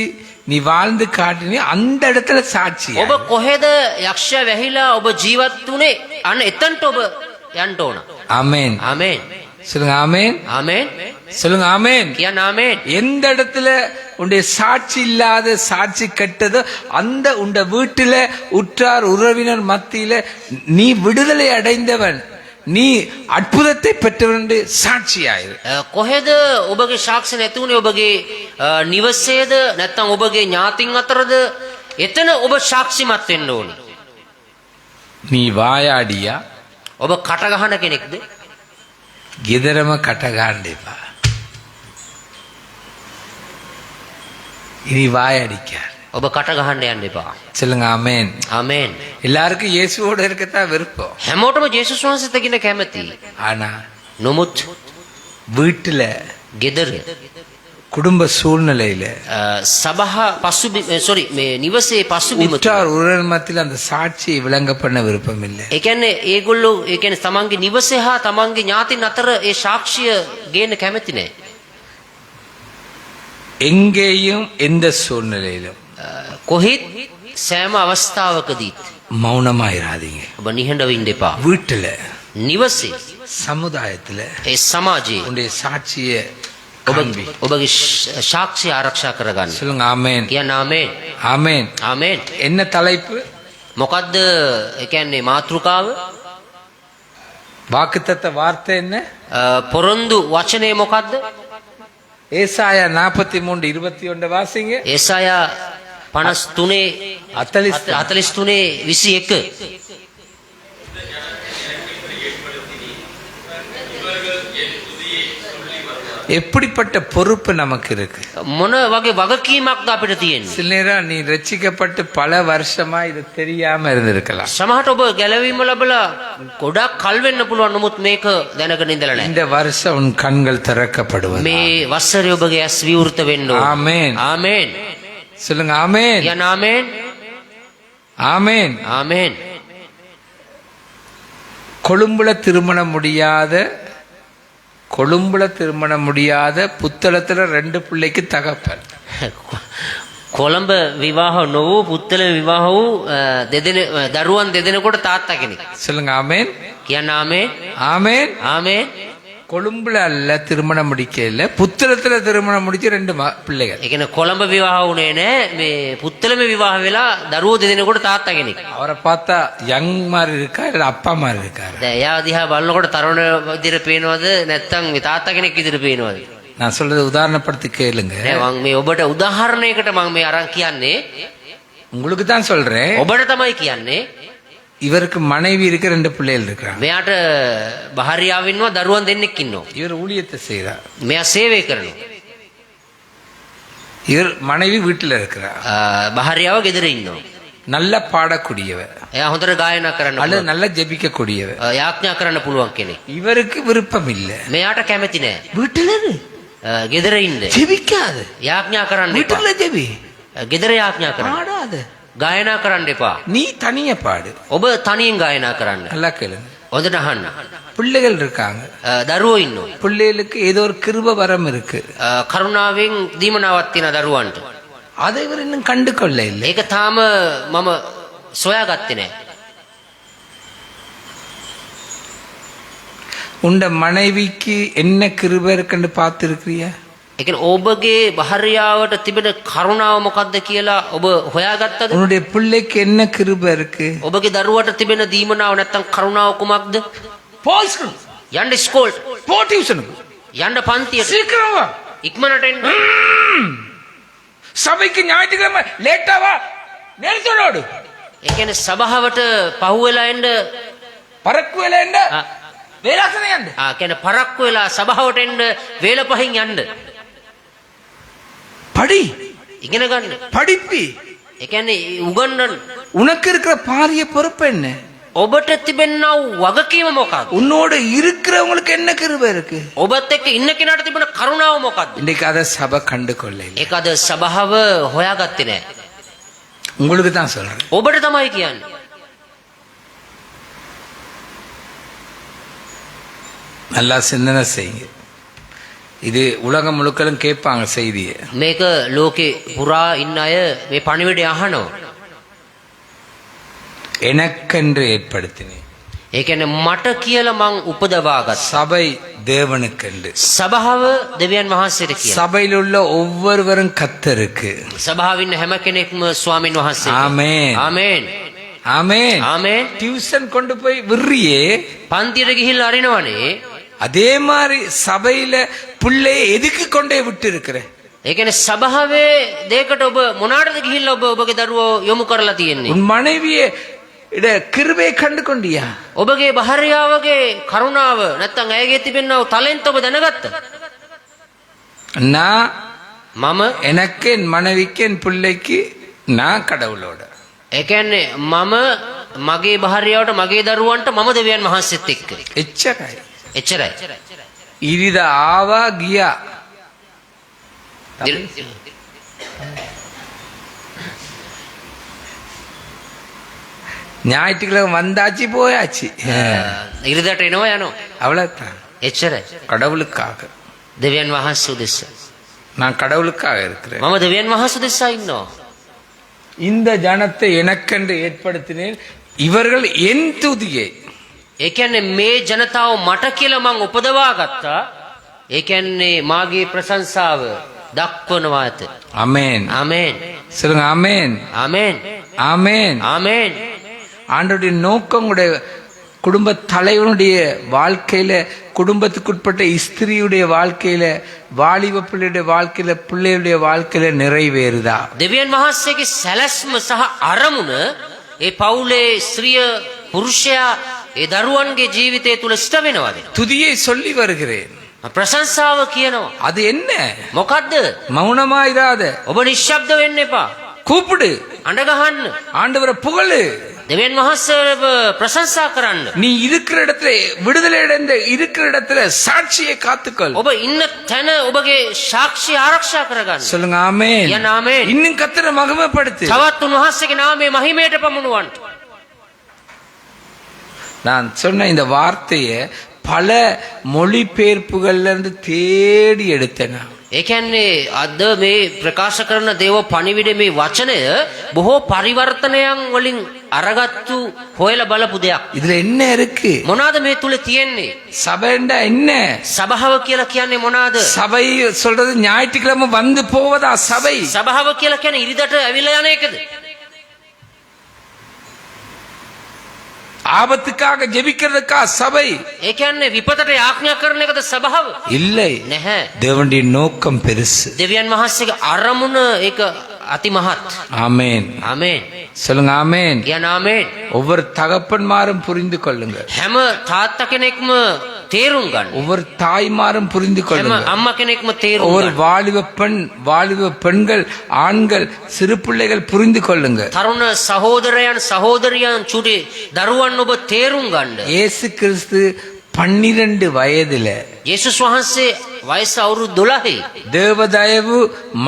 நீ வாழ்ந்து காட்டினி அந்த இடத்துல சாட்சி. ඔබ කොහෙද යක්ෂයා වැහිලා ඔබ ජීවත් වුණේ? අන්න එතනට ඔබ යන්න ඕන. ஆமென். ආමේන්. சொல்லுங்க ஆமென். ආමේන්. சொல்லுங்க ஆமென். කියන්න ආමේන්. எந்த இடத்துல உன்னுடைய சாட்சி இல்லாத சாட்சி கெட்டதோ அந்த உண்ட வீட்டுல உற்றார் உறவினர் மத்தியில நீ விடுதலை அடைந்தவன், நீ அற்புதத்தை பெற்றவன் என்று சாட்சியாயிரு. කොහෙද ඔබගේ සාක්ෂි නැති උනේ? ඔබගේ නිවසේද නැත්නම් ඔබගේ ඥාතින් අතරද? එතන ඔබ සාක්ෂිමත් වෙන්න ඕනේ. நீ வாயாடியா ඔබ කට ගහන කෙනෙක්ද? ගෙදරම කටගාණ්ඩේපා. இனி வாயடிக்கார். ඔබ කට ගහන්න යන්න එපා. சொல்லுங்க ஆமென். ආමේන්. எல்லாருக்கும் இயேசுவோட இருக்கத்தான் விருப்பம். හැමෝටම ජේසුස් වහන්සේත් එක්ක කැමති. ஆனா නමුත් வீட்டுல ගෙදර குடும்ப சூழ்நிலையில සභා පසුබිම මේ නිවසේ පසුබිම உற்றார் உறவினர் மத்தியில அந்த சாட்சியை விளங்க பண்ண விருப்பம் இல்லை. ඒ කියන්නේ ඒගොල්ලෝ ඒ කියන්නේ තමන්ගේ නිවසේ හා තමන්ගේ ඥාතින් අතර ඒ සාක්ෂිය ගේන්න කැමති නැහැ. எங்கேயும் எந்த சூழ்நிலையிலும் කොහෙත් සෑම අවස්ථාවකදී மௌனமாயிராதீங்க. ඔබ නිහඬව ඉන්න එපා. வீட்டுல නිවසේ சமுதாயத்துல ඒ සමාජයේ உன்னுடைய சாட்சியை ඔබගේ සාක්ෂිය ආරක්ෂා කරගන්න. சொல்லுங்க ஆமென். කියන්න ආමේන්. ஆமென். ආමේන්. என்ன தலைப்பு? මොකද්ද ඒ කියන්නේ මාතෘකාව? வாக்குத்தத்த வார்த்தை என்ன? පොරොන්දු වචනේ මොකද්ද? ஏசாயா 43:21 வாசிங்க. ඒසායා 53 43:21 எப்படிப்பட்ட பொறுப்பு நமக்கு இருக்கு? මොන වගේ වගකීමක්ද අපිට තියෙන්නේ? சில நேரம் நீ ரட்சிக்கப்பட்டு பல வருஷமா இது தெரியாம இருந்திருக்கலாம். සමහරට ඔබ ගැලවීම ලැබලා ගොඩක් කල් වෙන්න පුළුවන්. නමුත් මේක දැනගෙන ඉඳලා නැහැ. இந்த வருஷம் உன் கண்கள் திறக்கப்படுவது. මේ වසරේ ඔබගේ ඇස් විවෘත වෙන්න ඕන. ஆமென். ආමේන්. சொல்லுங்க ஆமென். කියන්න ආමේන්. ஆமென். ආමේන්. கொழும்புல திருமணம் முடியாத புத்தளத்துல 2 பிள்ளைக்கு தகப்பன். කොළඹ විවාහ නොවූ පුත්තල විවාහ වූ දරුවන් දෙදෙනෙකුට තාත්තා කෙනෙක්. சொல்லுங்க ஆமென். කියන්න ආමේන්. ஆமென். ආමේன். கொழும்புல அல்ல திருமணம் முடிக்கல, புத்தளத்துல திருமணம் முடிச்சு 2 பிள்ளைகள். ඒ කියන්නේ කොළඹ විවාහ වුණේ නැහැ. මේ පුත්තලම විවාහ වෙලා දරුවෝ දෙදෙනෙකුට තාත්තා කෙනෙක්. அவரை பார்த்தா யங் மாதிரி இருக்கா இல்ல அப்பா மாதிரி இருக்காரு? දැන් එයා දිහා බලනකොට තරුණ විදිහට පේනවද නැත්නම් මේ තාත්තා කෙනෙක් විදිහට පේනවද? நான் சொல்றது உதாரணப்படுத்தி கேளுங்க. නෑ මම මේ ඔබට උදාහරණයකට මම මේ අරන් කියන්නේ. உங்களுக்கு தான் சொல்றேன். ඔබට තමයි කියන්නේ. இவருக்கு மனைவி இருக்க 2 பிள்ளைகள் இருக்காங்க. මෙයාට භාර්යාව ඉන්නවා, දරුවන් දෙන්නෙක් ඉන්නවා. இவர் ஊழியத்தை செய்றார். මෙයා සේවය කරනවා. இவர் மனைவி வீட்டுல இருக்கிறார். භාර්යාව ගෙදර ඉන්නවා. நல்லா பாடக்கூடியவர் එයා හොඳට ගායනා කරන්න அல்லது පුළුවන්. நல்லா ஜெபிக்க கூடியவர். යාඥා කරන්න පුළුවන් කෙනෙක්. இவருக்கு விருப்பம் இல்ல. මෙයාට කැමති නෑ. வீட்டுல இரு, ගෙදර ඉන්න. ஜெபிக்காது. යාඥා කරන්න එපා. வீட்டுல ஜெபி, ගෙදර යාඥා කරන්න. பாடாத. ගායනා කරන්න එපා. நீ தனிய பாடு. ඔබ තනියෙන් ගායනා කරන්න. நல்லா கேளுங்க. හොඳට අහන්න. பிள்ளைகள் இருக்காங்க. දරුවෝ ඉන්නවා. பிள்ளைகளுக்கு ஏதோ ஒரு கிருப வரம் இருக்கு. කරුණාවෙන් දීමනාවක් තියෙන දරුවන්ට. அதை இவர் இன்னும் கண்டு கொள்ள இல்லை. ඒක තාම මම සොයාගත්තේ නැහැ. உண்ட மனைவிக்கு என்ன கிருபை இருக்குன்னு பார்த்து இருக்கிறியா? ඒ කියන්නේ ඔබගේ භාර්යාවට තිබෙන කරුණාව මොකක්ද කියලා ඔබ හොයාගත්තද? உன்னுடைய பிள்ளைக்கு என்ன கிருபை இருக்கு? ඔබගේ දරුවට තිබෙන දීමනාව නැත්තම් කරුණාව කුමක්ද? போல் ஸ்கூல், යන්න ස්කෝල්ට, போ டியூஷனுக்கு, යන්න පන්තියට, சீக்கிரம் வா. ඉක්මනට එන්න. சபைக்கு ஞாயிற்றுக்கிழமை லேட்டா வா, நேரத்தோடு. ඒ කියන්නේ සභාවට පහුවෙලා එන්න. பறக்கு வேலை என்ன வேலாசனை என்ன කියන්නේ පරක්කු වෙලා සභාවට එන්න වේල පහින් යන්න. படி, ඉගෙන ගන්න. படிப்பி. ඒ කියන්නේ උගන්වන්න. உனக்கு இருக்கிற பாரிய பொறுப்பு என்ன? ඔබට තිබෙනා වගකීම මොකක්ද? உன்னோட இருக்கிறவங்களுக்கு என்ன கிருபை இருக்கு? ඔබත් එක්ක ඉන්න කෙනාට තිබෙන කරුණාව මොකක්ද? இன்னைக்கு அதை சபை கண்டு கொள்ள இல்லை. ඒක අද සභාව හොයාගත්තේ නැහැ. உங்களுக்கு தான் சொல்றேன். ඔබට තමයි කියන්නේ. நல்லா சிந்தனை செய்யுங்க. இது உலகம் முழுக்களும் கேட்பாங்க செய்தியை. මේක ලෝකේ පුරා ඉන්න අය මේ පණිවිඩය අහනවා. எனக்கென்று ஏற்படுத்தினேன். ඒ කියන්නේ මට කියලා මං උපදවාගත් சபை தேவனுக்கென்று. සභාව දෙවියන් වහන්සේට කියලා. சபையில் உள்ள ஒவ்வொருவரும் கர்த்தருக்கு. සභාවේ ඉන්න හැම කෙනෙක්ම ස්වාමින් වහන්සේට. ஆமென். ආමේන්. ஆமென். ආමේන්. டியூஷன் கொண்டு போய் விர்றியே, පන්තියට ගිහිල්ලා අරිනවනේ. அதே மாதிரி சபையில பிள்ளையை எதுக்கு கொண்டே விட்டு இருக்கிற? ඒ කියන්නේ සභාවේ දෙයකට ඔබ මොනාටද ගිහිල්ලා ඔබ ඔබගේ දරුවෝ යොමු කරලා තියෙන්නේ? உன் மனைவியை இட கிருபையை கண்டு கொண்டியா? ඔබගේ භාර්යාවගේ කරුණාව නැත්තම් ඇයගේ තිබෙනා වූ ටැලන්ට් ඔබ දැනගත්තා? நான் මම எனக்கு என் மனைவிக்கு என் பிள்ளைக்கு நான் கடவுளோட. ඒ කියන්නේ මම මගේ භාර්යාවට මගේ දරුවන්ට මම දෙවියන් වහන්සේත් එක්ක. எச்சராய் එච්චරයි. இரித ஆவா கியா. ஞாயிற்றுக்கிழமை வந்தாச்சு போயாச்சு, ඉරිදට එනවා යනවා. அவ்வளவுதான். එච්චරයි. கடவுளுக்காக. දෙවියන් වහන්සේ උදෙසා. நான் கடவுளுக்காக இருக்கிறேன். මම දෙවියන් වහන්සේ උදෙසා ඉන්නවා. இந்த ஜனத்தை எனக்கென்று ஏற்படுத்தினேன், இவர்கள் என் துதியை. ඒ කියන්නේ මේ ජනතාව මට කියලා මං උපදවා ගත්තා. ඒ කියන්නේ මාගේ ප්‍රශංසාව දක්වනවා ඇත. ஆமென். ආමේන්. சொல்லுங்க ஆமென். ආමේන්. ஆமென். ආමේන්. ஆண்டவருடைய நோக்கம் உடைய குடும்ப தலைவனுடைய வாழ்க்கையில, குடும்பத்துக்குட்பட்ட ஸ்திரியுடைய வாழ்க்கையில, வாலிப பிள்ளையுடைய வாழ்க்கையில, பிள்ளையுடைய வாழ்க்கையில நிறைவேறுதா? දෙවියන් වහන්සේගේ සැලැස්ම සහ අරමුණ ඒ පවුලේ ස්ත්‍රිය පුරුෂයා ඒ දරුවන්ගේ ජීවිතය තුල ඉෂ්ට වෙනවද? துதியை சொல்லி வருகிறேன். ප්‍රශංසාව කියනවා. அது என்ன? මොකද්ද? மௌனமாயிராத, ඔබ නිශ්ශබ්ද වෙන්න එපා. கூப்பிடு, අඬ ගහන්න. ஆண்டவரை புகழு. දෙවියන් වහන්සේව ප්‍රශංසා කරන්න. நீ இருக்கிற இடத்துல, விடுதலை அடைந்த இருக்கிற இடத்துல சாட்சியை காத்துக்கொள். ඔබ ඉන්න තැන ඔබගේ සාක්ෂිය ආරක්ෂා කරගන්න. சொல்லுங்க ஆமென். යන්න ආමේන්. இன்னும் கர்த்தரை மகிமைப்படுத்து. තවත් උන්වහන්සේගේ නාමයේ මහිමයට පමුණුවන්න. நான் சொன்ன இந்த வார்த்தையை பல மொழிபெயர்ப்புகள்ல இருந்து தேடி எடுத்தேன். ඒ කියන්නේ අද මේ ප්‍රකාශ කරන දේව පණිවිඩ මේ වචනය බොහෝ පරිවර්තනයන් වලින් අරගත්තු හොයලා බලපු දෙයක්. இதுல என்ன இருக்கு? මොනවාද මේ තුල තියෙන්නේ? சபைண்டா என்ன? සභාව කියලා කියන්නේ මොනවාද? சபை சொல்றது ஞாயிற்றுக்கிழமை வந்து போவதா சபை? සභාව කියලා කියන්නේ ඉරිදට ඇවිල්ලා යන එකද? ஆபத்துக்காக ஜெபிக்கிறதுக்கா சபை? ඒ කියන්නේ විපතට යාඥා කරන එකද සභාව? இல்லை. නැහැ. தேவனுடைய நோக்கம் பெருசு. දෙවියන් වහන්සේගේ අරමුණ ඒක අතිමහත්. ஆமென். ආමේන්. சொல்லுங்க ஆமென். කියන ආමේන්. ஒவ்வொரு தகப்பன்மாரும் புரிந்து கொள்ளுங்க. හැම තාත්තා කෙනෙක්ම තේරුම් ගන්න. ஒவ்வொரு தாய்மாரும் புரிந்து හැම கொள்ளுங்க. අම්මා කෙනෙක්ම තේරුම් ஒவ்வொரு ගන්න. வாலிப பெண், வாலிப பெண்கள், ஆண்கள், சிறு பிள்ளைகள் புரிந்து கொள்ளுங்க. තරුණ සහෝදරයන් සහෝදරියන් චුටි දරුවන් ඔබ තේරුම් ගන්න. இயேசு கிறிஸ்து 12 வயதுல යේසුස් වහන්සේ වයස අවුරුදු 12. தேவதயவு,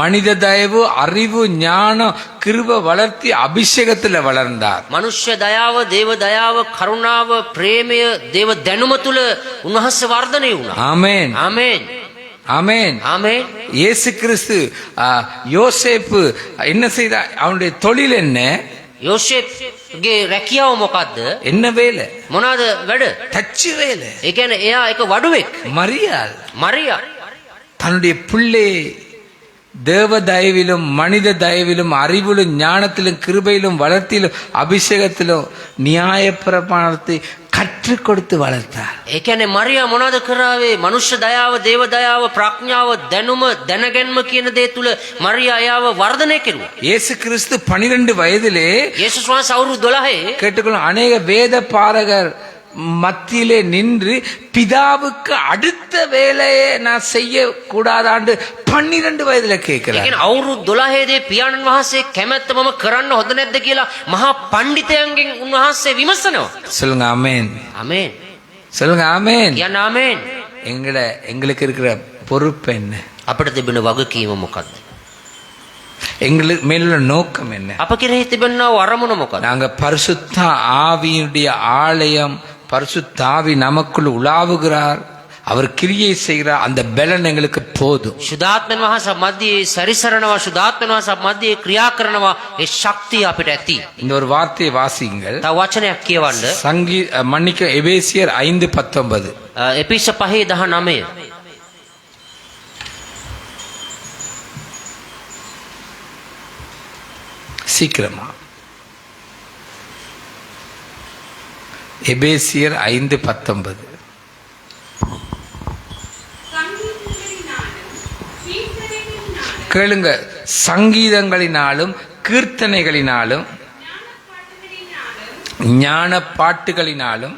மனித தயவு, அறிவு, ஞானம், கிருப வளர்த்தி அபிஷேகத்துல வளர்ந்தார். මනුෂ්‍ය දයාව, දේව දයාව, කරුණාව, ප්‍රේමය, දේව දැනුම තුල උන්වහන්සේ වර්ධනය වුණා. ஆமென். ආමේන්. ஆமென். ආමේන්. இயேசு கிறிஸ்து யோசேப்பு என்ன செய்தார்? அவனுடைய தொழில் என்ன? යෝසේප්ගේ රැකියාව මොකද්ද? என்ன வேலை? මොනවාද වැඩ? தச்சு வேலை. ඒ කියන්නේ එයා එක වඩුවෙක්. மரியாள் මරියා தன்னுடைய பிள்ளை தேவ தயவிலும் மனித தயவிலும் அறிவிலும் ஞானத்திலும் கிருபையிலும் வளர்த்திலும் அபிஷேகத்திலும் நியாய பிரமாணத்தை கற்றுக் கொடுத்து வளர்த்தார். ඒ කියන්නේ මරියා මොනවද කරාවේ? මනුෂ්‍ය දයාව, දේව දයාව, ප්‍රඥාව, දැනුම, දැනගැන්ම කියන දේ තුල මරියා එයාව වර්ධනය කෙරුවා. இயேசு கிறிஸ்து 12 வயதிலே යේසුස් වහන්සේ අවුරුදු 12 கேட்டுக்கொள்ளும் அநேக வேத பாரகர் மத்தியிலே நின்று பிதாவுக்கு அடுத்த வேலையை நான் செய்ய கூடாதாண்டு 12 வயதுல ඒ கேட்கிறார். කියන්නේ අවුරුදු 12 දී පියාණන් වහන්සේ කැමැත්ත මම කරන්න හොඳ නැද්ද කියලා මහා පඬිතයන්ගෙන් උන්වහන්සේ විමසනවා. சொல்லுங்க ஆமென். ආමේන්. சொல்லுங்க ஆமென். කියන්න ආමේන්. எங்களுக்கு இருக்கிற பொறுப்பு என்ன? අපිට තිබෙන වගකීම මොකක්ද? எங்களுக்கு மேலுள்ள நோக்கம் என்ன? අප කෙරෙහි තිබෙනා අරමුණ මොකක්ද? நாங்க பரிசுத்த ஆவியுடைய ஆலயம், பரிசுத்த ஆவி நமக்குள் உலாவுகிறார், அவர் கிரியை செய்கிறார், அந்த பலன் எங்களுக்கு போதும். සුදාත්මන් වහන්සේ මැදේ සැරිසරනවා, සුදාත්මන් වහන්සේ මැදේ ක්‍රියා කරනවා. ඒ ශක්තිය අපිට ඇති. இந்த ஒரு வார்த்தையை வாசியுங்கள். තව වචනයක් කියවන්න. மன்னிக்க எபேசியர் 5:19. එපිස 5:19. சீக்கிரமா. எபேசியர் 5:19. கேளுங்க. சங்கீதங்களினாலும் கீர்த்தனைகளினாலும் ஞான பாட்டுகளினாலும்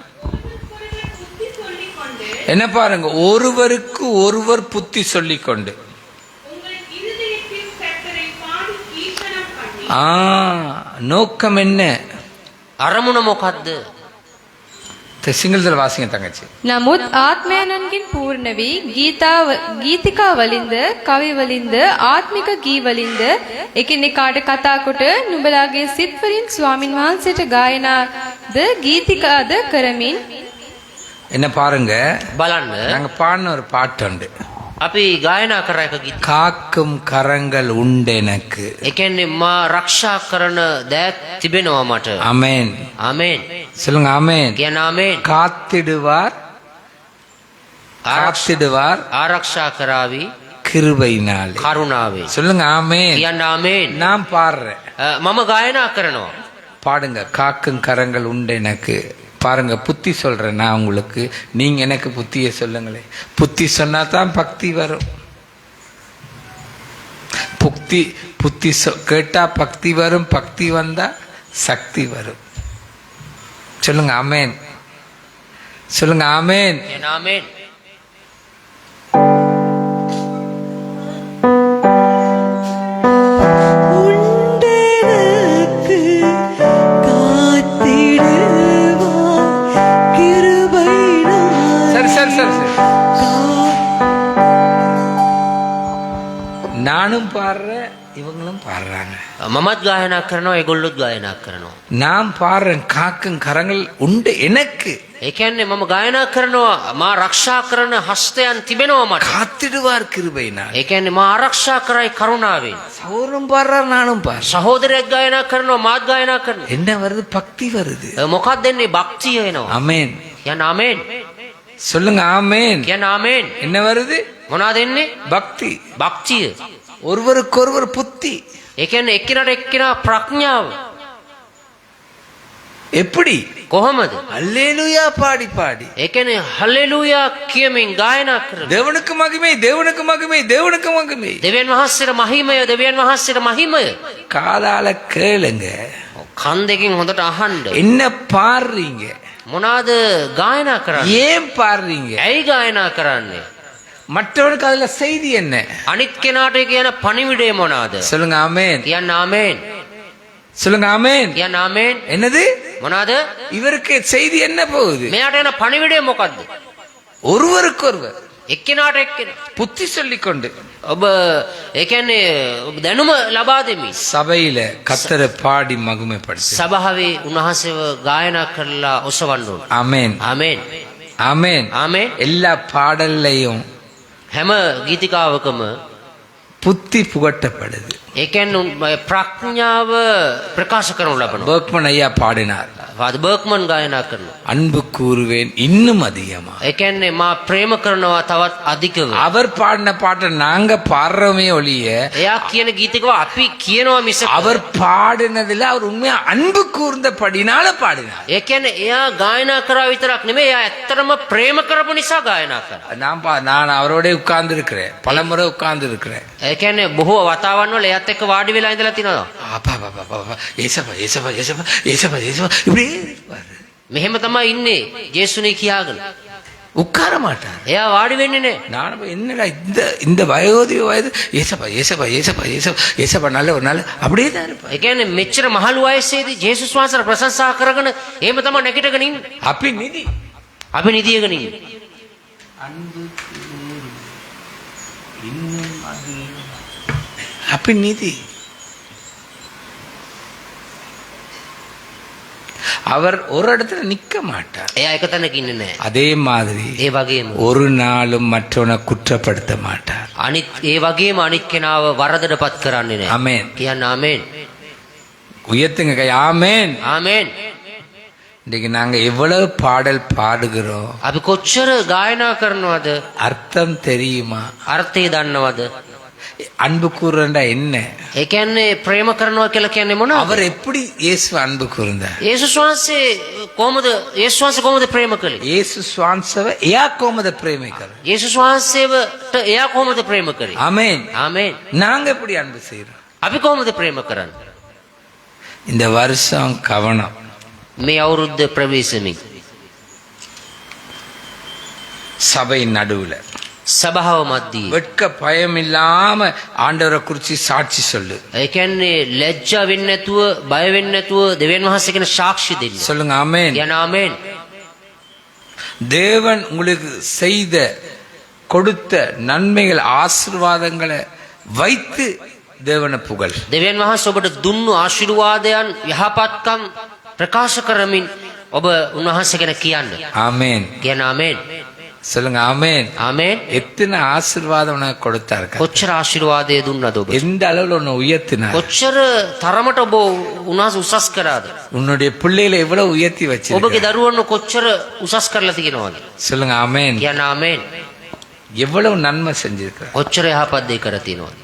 என்ன பாருங்க, ஒருவருக்கு ஒருவர் புத்தி சொல்லிக்கொண்டு நோக்கம் என்ன? අරමුණ මොකක්ද? සිංහලදල වාසිය තංගච්චි. නමුත් ආත්මයන්ගෙන් පූර්ණ වී ගීතිකා වලින්ද කවි වලින්ද ආත්මික ගී වලින්ද එකිනෙකාට කතා කොට නුඹලාගේ සිත් වලින් ස්වාමින් වහන්සේට ගායනාද ගීතිකාද කරමින් என்ன பாருங்க, බලන්න. நாங்க பாடின ஒரு பாட்டு உண்டு. අපි ගායනා කරා එක ගීත. காக்கும் கரங்கள் உண்டு எனக்கு. ඒ කියන්නේ මා ආරක්ෂා කරන දෑ තිබෙනවා මට. ஆமென். ආමේන්. சொல்லுங்க ஆமென். කියන්න ආමේන්. காத்திடுவார், காத்திடுவார் ආරක්ෂා කරાવી கிருபையினாலே. කරුණාවේ. சொல்லுங்க ஆமென். කියන්න ආමේන්. நான் பாடுறேன், මම ගායනා කරනවා. பாடுங்க. காக்கும் கரங்கள் உண்டு எனக்கு. பாருங்க, புத்தி சொல்றேன் நான் உங்களுக்கு, நீங்க எனக்கு புத்தியை சொல்லுங்களேன். புத்தி சொன்னா தான் பக்தி வரும். புத்தி கேட்டா பக்தி வரும், பக்தி வந்தா சக்தி வரும். சொல்லுங்க ஆமென். சொல்லுங்க ஆமென். කියන්න ආමේන්. நானும் பாடுறேன், இவங்களும் பாடுறாங்க. මමත් ගායනා කරනවා, ඒගොල්ලොත් ගායනා කරනවා. நான் பாடுறேன், காக்கும் கரங்கள் உண்டு எனக்கு. ඒ කියන්නේ මම ගායනා කරනවා, මා ආරක්ෂා කරන හස්තයන් තිබෙනවා මට. காத்திடுவார் கிருபையினால். ඒ කියන්නේ මා ආරක්ෂා කරයි කරුණාවෙන්. சௌரம் பாடுறார், நானும் பாடுறேன். සහෝදරයෙක් ගායනා කරනවා, මාත් ගායනා කරනවා. என்ன வருது? பக்தி வருது. මොකක්ද එන්නේ? භක්තිය එනවා. ஆமென். කියන්න ආමේන්. சொல்லுங்க ஆமென். කියන්න ආමේන්. என்ன வருது? මොනවාද එන්නේ? பக்தி. භක්තිය. ஒருவருக்கு ஒருவர் புத்தி. ඒ කියන්නේ එක්කිනට එක්කිනා ප්‍රඥාව. எப்படி? කොහොමද? அல்லேலூயா பாடி பாடி. ඒ කියන්නේ හලෙලූයා කියමින් ගායනා කරන. தேவனுக்கு மகிமை, தேவனுக்கு மகிமை, தேவனுக்கு மகிமை. දෙවියන් වහන්සේට මහිමය, දෙවියන් වහන්සේට මහිමය. காதால கேளுங்க. කන් දෙකෙන් හොඳට අහන්න. என்ன பாடுறீங்க? මොනවාද ගායනා කරන්නේ? ஏன் பாடுறீங்க? ඇයි ගායනා කරන්නේ? மற்றவனுக்கு அதுல செய்தி என்ன? අනිත් කෙනාට කියන පණිවිඩය මොනවාද? சொல்லுங்க ஆமென். කියන්න ආමේන්. சொல்லுங்க ஆமென். කියන්න ආමේන්. என்னது? මොනවාද? இவருக்கு செய்தி என்ன போகுது? මෙයාට එන පණිවිඩය මොකද්ද? ஒருவருக்கு ஒருவர் එක්කෙනාට එක්කෙනා புத்தி சொல்லிக்கொண்டு ඔබ ඒ කියන්නේ දැනුම ලබා දෙමි. சபையில கர்த்தரை பாடி மகிமைப்படுத்து. සභාවේ උන්වහන්සේව ගායනා කරලා ඔසවන්න ඕන. ஆமென். ආමේන්. ஆமென். ආමේන්. எல்லா பாடல்லையும் හැම ගීතිකාවකම புத்தி புகட்டப்படுது. ඒ කියන්නේ ප්‍රඥාව ප්‍රකාශ කරනු ලබනවා. பர்க்மன் ஐயா பாடினார். වාද බර්ක්මන් ගායනා කරනවා. அன்பு கூறுவேன் இன்னும் அதிகமா. ඒ කියන්නේ මා ප්‍රේම කරනවා තවත් අධිකව. அவர் பாடின பாட்டை நாங்க பாடுறோமே ஒழிய එයා කියන ගීතකව අපි කියනවා මිස அவர் பாடினதுல அவர் உண்மையா அன்பு கூர்ந்தபடினால பாடினார். ඒ කියන්නේ එයා ගායනා කරා විතරක් නෙමෙයි එයා ඇත්තටම ප්‍රේම කරපු නිසා ගායනා කරා. நான் அவரோட உட்கார்ந்து இருக்கிறேன், பலமுறை உட்கார்ந்து இருக்கிறேன். ඒ කියන්නේ බොහෝ වතාවන් වල එයාත් එක්ක වාඩි වෙලා ඉඳලා තිනවා. அப்பா அப்பா அப்பா ஏசப்பா ஏசப்பா ஏசப்பா ஏசப்பா ஏசப்பா இப்படி இருப்பாரு. මෙහෙම තමයි ඉන්නේ ජේසුනේ කියාගෙන. உட்கார மாட்டார். එයා වාඩි වෙන්නේ නැහැ. நான் என்னடா இந்த வயோதிக வயது ஏசப்பா ஏசப்பா ஏசப்பா ஏசப்பா ஏசப்பா நல்லவர் நல்ல அப்படியே தான் இருப்பார். ඒ කියන්නේ මෙච්චර මහලු වයසේදී ජේසුස් වහන්සේට ප්‍රශංසා කරගෙන එහෙම තමයි නැගිටගෙන ඉන්නේ. அப்படி நிதி අපි නිදියගෙන ඉන්නේ. அப்படி நிதி அவர் ஒரு இடத்துல நிக்க மாட்டார். එයා එක තැනක ඉන්නේ නැහැ. அதே மாதிரி ඒ වගේම ஒரு நாளும் மற்றவனை குற்றப்படுத்த மாட்டார். අනිත් ඒ වගේම අනිත් කෙනාව වරදටපත් කරන්නේ නැහැ. ஆமென். කියන්න ආමේන්. உயர்த்துங்க கை. ஆமென். ආමේන්. இன்னைக்கு நாங்க எவ்வளவு பாடல் பாடுகிறோம், අපි කොච්චර ගායනා කරනවද? அர்த்தம் தெரியுமா? අර්ථය දන්නවද? அன்பு கூறுறா என்ன? ඒ කියන්නේ ප්‍රේම කරනවා කියලා කියන්නේ මොනවද? அவர் எப்படி இயேசு அன்பு கூர்ந்தார்? යේසුස් වහන්සේ කොහොමද ප්‍රේම කළේ? இயேசு சுவான்சவ එයා කොහොමද ප්‍රේම කරන්නේ? යේසුස් වහන්සේවට එයා කොහොමද ප්‍රේම කරේ? ஆமென். ආමේන්. நாங்க எப்படி அன்பு செய்யறோம்? අපි කොහොමද ප්‍රේම කරන්නේ? இந்த வருஷம் கவனம். මේ අවුරුද්ද ප්‍රවේශමින් சபை நடுவுல සභාව මැද්දේ வெட்க பயம் இல்லாம ஆண்டவரை குறிச்சு சாட்சி சொல்லு. ඒ කියන්නේ ලැජ්ජා වෙන්නේ නැතුව බය වෙන්නේ නැතුව දෙවියන් වහන්සේ කියන සාක්ෂි දෙන්න. சொல்லுங்க ஆமென். යන ආමේන්. தேவன் உங்களுக்கு செய்த கொடுத்த நன்மைகள் ஆசீர்வாதங்களை வைத்து தேவனை புகழ். දෙවියන් වහන්සේ ඔබට දුන්නු ආශිර්වාදයන් යහපත්කම් ප්‍රකාශ කරමින් ඔබ උන්වහන්සේ ගැන කියන්න. ஆமென். කියන ආමේන්. சொல்லுங்க ஆமென். ආමේන්. எத்தனை ஆசீர்வாதம் உனக்கு கொடுத்தாரு? කොච්චර ආශිර්වාදය දුන්නද ඔබ? எந்த அளவுல உன்னை உயர்த்தினார்? කොච්චර තරමට ඔබ උන්වහන්සේ උසස් කරාද? உன்னுடைய பிள்ளைகளை எவ்வளவு உயர்த்தி ඔබගේ வச்சிருக்க? දරුවන්ව කොච්චර උසස් කරලා තියෙනවද? சொல்லுங்க ஆமென். කියන ආමේන්. எவ்வளவு நன்மை செஞ்சிருக்க? කොච්චර යහපත් දේ කර තියෙනවද?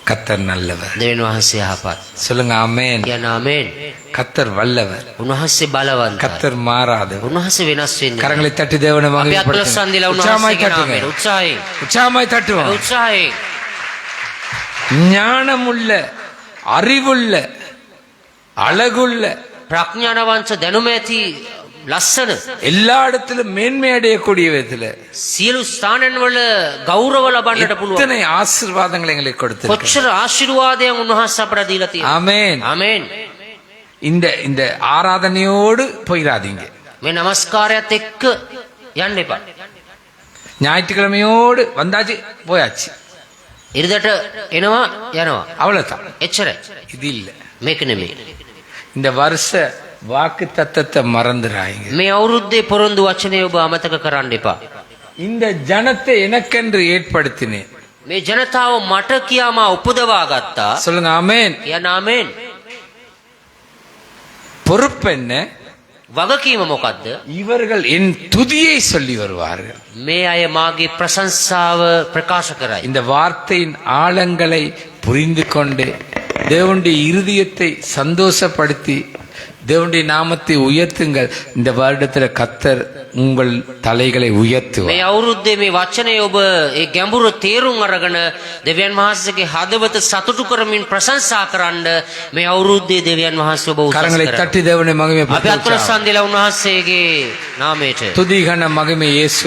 கத்தர் நல்லவர். දෙවියන් වහන්සේ යහපත්. சொல்லுங்க ஆமென். කියන ආමේන්. கத்தர் வல்லவர். උන්වහන්සේ බලවන්තයි. கத்தர் மாறாதவர். උන්වහන්සේ වෙනස් වෙන්නේ නැහැ. கரங்களை தட்டி தேவனை අපි අත්වල மகிமைப்படுத்துங்க. සන්දිලා உற்சாகமாய் උන්වහන්සේ தட்டுங்க. ආමේන්. උත්සාහයෙන්. உற்சாகமாய் தட்டுவோம். උත්සාහයෙන්. ஞானமுள்ள, அறிவுள்ள, அழகுள்ள, ප්‍රඥාවන්ත දැනුම ඇති ලස්සන எல்லா இடத்திலும் மேன்மை அடையக்கூடிய விதத்துல සියලු ස්ථානන් වල ගෞරව ලබන්නට පුළුවන්. இத்தனை ஆசீர்வாதங்களை எங்களுக்கு கொடுத்திருக்கிறார். කොච්චර ආශිර්වාදයන් උන්වහන්සේ අපට දීලා තියෙනවා. ஆமென். ආමේන්. இந்த ஆராதனையோடு போயிடாதீங்க. මේ নমස්කාරයත් එක්ක යන්න එපා. ஞாயிற்றுக்கிழமையோடு வந்தாச்சு போயாச்சு ඉරිදට එනවා යනවා. அவ்வளவுதான். එච්චරයි. இது இல்ல. මේක නෙමෙයි. இந்த வருஷ வாக்கு தத்தத்தை மறந்துடாங்க. මේ අවුරුද්දේ පොරොන්දු වචනය ඔබ අමතක කරන්න එපා. இந்த ஜனத்தை எனக்கென்று ஏற்படுத்தினேன். මේ ජනතාව මට කියා මා උපදවා ගත්තා. சொல்லுங்க ஆமென். කියන ආමේන්. பொறுப்பு என்ன? වගකීම මොකද්ද? இவர்கள் என் துதியை சொல்லி வருவார்கள். මේ අය මාගේ ප්‍රශංසාව ප්‍රකාශ කරයි. இந்த வார்த்தையின் ஆழங்களை புரிந்து கொண்டு தேவனுடைய இருதயத்தை சந்தோஷப்படுத்தி தேவனுடைய நாமத்தை உயர்த்துங்கள். இந்த வருடத்துல கத்தர் உங்கள் தலைகளை உயர்த்துவார். මේ අවුරුද්දේ මේ වචනය ඔබ ඒ ගැඹුරු තේරුම් අරගෙන දෙවියන් වහන්සේගේ හදවත සතුටු කරමින් ප්‍රශංසා කරන්න මේ අවුරුද්දේ දෙවියන් වහන්සේ ඔබ උසස් கரங்களை කරන්න. தட்டி தேவனை අපි අත්වල மகிமைப்படுத்துவோம். සන්දිලා උන්වහන්සේගේ නාමයට துதி கன மகிமை இயேசு